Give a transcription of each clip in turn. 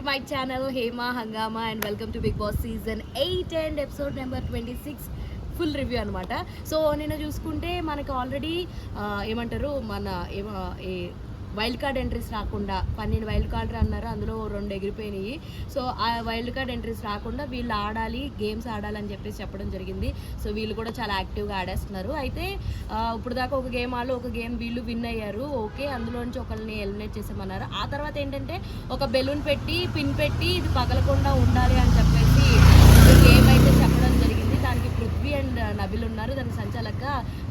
My channel Hema Hungama and welcome to Bigg Boss season 8 and episode number 26 full review అనమాట. So నేను చూసుకుంటే మనకు already ఏమంటారు మన వైల్డ్ కార్డ్ ఎంట్రీస్ రాకుండా 12 వైల్డ్ కార్డ్ అన్నారు, అందులో 2 ఎగిరిపోయినాయి. సో ఆ వైల్డ్ కార్డ్ ఎంట్రీస్ రాకుండా వీళ్ళు ఆడాలి, గేమ్స్ ఆడాలని చెప్పేసి చెప్పడం జరిగింది. సో వీళ్ళు కూడా చాలా యాక్టివ్గా ఆడేస్తున్నారు. అయితే ఇప్పుడు దాకా ఒక గేమ్ వాళ్ళు ఒక గేమ్ వీళ్ళు విన్ అయ్యారు, ఓకే, అందులో నుంచి ఒకరిని ఎలిమినేట్ చేసామన్నారు. ఆ తర్వాత ఏంటంటే ఒక బెలూన్ పెట్టి పిన్ పెట్టి ఇది పగలకుండా ఉండాలి అని చెప్పేసి గేమ్ అయితే చెప్పడం జరిగింది. దానికి పృథ్వీ అండ్ నబిల్ ఉన్నారు, దానికి సంచాలక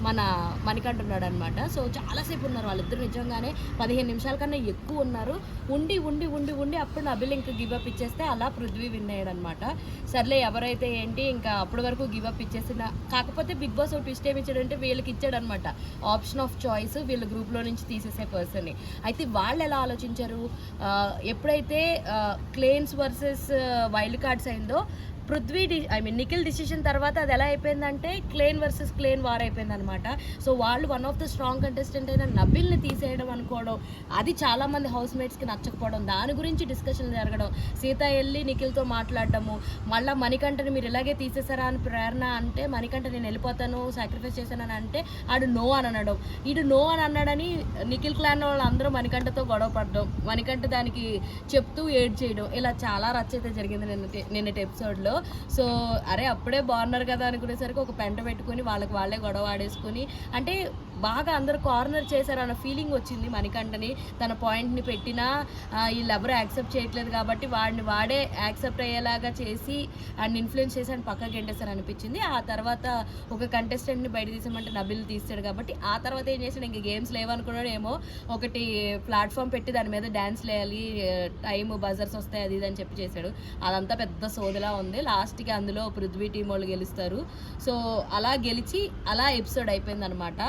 మన మణికంఠ ఉన్నాడు అనమాట. సో చాలాసేపు ఉన్నారు వాళ్ళిద్దరు, నిజంగానే 15 నిమిషాల కన్నా ఎక్కువ ఉన్నారు. ఉండి ఉండి ఉండి ఉండి అప్పుడు నబిల్ ఇంకా గివప్ ఇచ్చేస్తే అలా పృథ్వీ విన్ అయ్యాడు అనమాట. సర్లే ఎవరైతే ఏంటి ఇంకా అప్పటి వరకు గివప్ ఇచ్చేసిన, కాకపోతే బిగ్ బాస్ ఒక ట్విస్ట్ ఏమి ఇచ్చాడంటే వీళ్ళకి ఇచ్చాడు అనమాట ఆప్షన్ ఆఫ్ చాయిస్, వీళ్ళ గ్రూప్లో నుంచి తీసేసే పర్సన్ని. అయితే వాళ్ళు ఎలా ఆలోచించారు, ఎప్పుడైతే క్లెయిమ్స్ వర్సెస్ వైల్డ్ కార్డ్స్ అయిందో పృథ్వీ నిఖిల్ డిసిషన్ తర్వాత అది ఎలా అయిపోయిందంటే క్లేన్ వర్సెస్ క్లేన్ వార్ అయిపోయింది అనమాట. సో వాళ్ళు one of the strong contestant అయిన నబిల్ని తీసేయడం అనుకోవడం, అది చాలామంది హౌస్ మేట్స్కి నచ్చకపోవడం, దాని గురించి డిస్కషన్ జరగడం, సీత వెళ్ళి నిఖిల్తో మాట్లాడడము, మళ్ళీ మణికంఠని మీరు ఇలాగే తీసేసారా అని ప్రేరణ అంటే మణికంఠ నేను వెళ్ళిపోతాను సాక్రిఫైస్ చేశానని అంటే ఆడు నో అని అనడం, ఈడు నో అని అన్నాడని నిఖిల్ క్లాన్ వాళ్ళు అందరూ మణికంఠతో గొడవ పడడం, మణికంఠ దానికి చెప్తూ ఏడ్ చేయడం, ఇలా చాలా రచ్చ అయితే జరిగింది నిన్నటి ఎపిసోడ్లో. సో అరే అప్పుడే బాగున్నారు కదా అనుకునేసరికి ఒక పెంట పెట్టుకుని వాళ్ళకి వాళ్ళే గొడవ ఆడేసుకుని, అంటే బాగా అందరూ కార్నర్ చేశారన్న ఫీలింగ్ వచ్చింది మణికంఠని. తన పాయింట్ని పెట్టినా వీళ్ళెవరూ యాక్సెప్ట్ చేయట్లేదు కాబట్టి వాడే యాక్సెప్ట్ అయ్యేలాగా చేసి అండ్ ఇన్ఫ్లుయెన్స్ చేసి అని పక్కకి గెంటేశారు అనిపించింది. ఆ తర్వాత ఒక కంటెస్టెంట్ని బయట తీసామంటే నబిల్ తీస్తాడు కాబట్టి ఆ తర్వాత ఏం చేశాడు, ఇంక గేమ్స్ లేవనుకున్నాడు ఏమో, ఒకటి ప్లాట్ఫామ్ పెట్టి దాని మీద డ్యాన్స్ వేయాలి, టైం బజర్స్ వస్తాయి అది ఇది అని చెప్పి చేశాడు. అదంతా పెద్ద సోదిలా ఉంది. లాస్ట్కి అందులో పృథ్వీ టీం వాళ్ళు గెలుస్తారు. సో అలా గెలిచి అలా ఎపిసోడ్ అయిపోయింది అనమాట.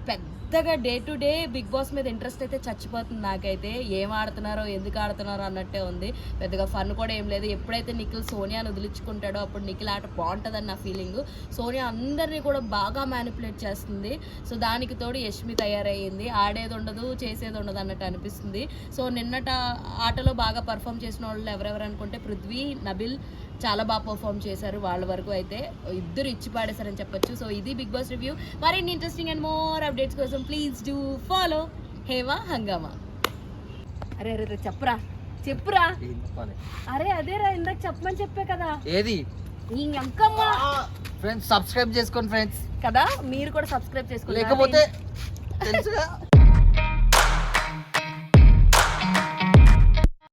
పెద్దగా day to day big boss మీద ఇంట్రెస్ట్ అయితే చచ్చిపోతుంది నాకైతే. ఏం ఆడుతున్నారో ఎందుకు ఆడుతున్నారో అన్నట్టే ఉంది, పెద్దగా ఫన్ కూడా ఏం లేదు. ఎప్పుడైతే నిఖిల్ సోనియాని వదిలించుకుంటాడో అప్పుడు నిఖిల్ ఆట బాగుంటుందని నా ఫీలింగ్. సోనియా అందరినీ కూడా బాగా మ్యానిపులేట్ చేస్తుంది. సో దానికి తోడు యష్మి తయారయ్యింది, ఆడేది ఉండదు చేసేది ఉండదు అన్నట్టు అనిపిస్తుంది. సో నిన్నట ఆటలో బాగా పర్ఫామ్ చేసిన వాళ్ళు ఎవరెవరు అనుకుంటే పృథ్వీ, నబిల్ చాలా బాగా పర్ఫామ్ చేశారు. వాళ్ళ వరకు అయితే ఇద్దరు ఇచ్చి పాడేశారని చెప్పొచ్చు. సో ఇది బిగ్ బాస్ రివ్యూ. మరిన్ని ఇంట్రెస్టింగ్ అండ్ మోర్ అప్డేట్స్ కోసం ప్లీజ్ డూ ఫాలో హేమా హంగామా. అరే అరే చెప్పురా చెప్పురా, అరే అదేరా ఇందాక చెప్పమని చెప్పే కదా, ఏది ఇంకమ్మా ఫ్రెండ్స్ సబ్స్క్రైబ్ చేసుకోండి ఫ్రెండ్స్ కదా, మీరు కూడా సబ్స్క్రైబ్ చేసుకోండి, లేకపోతే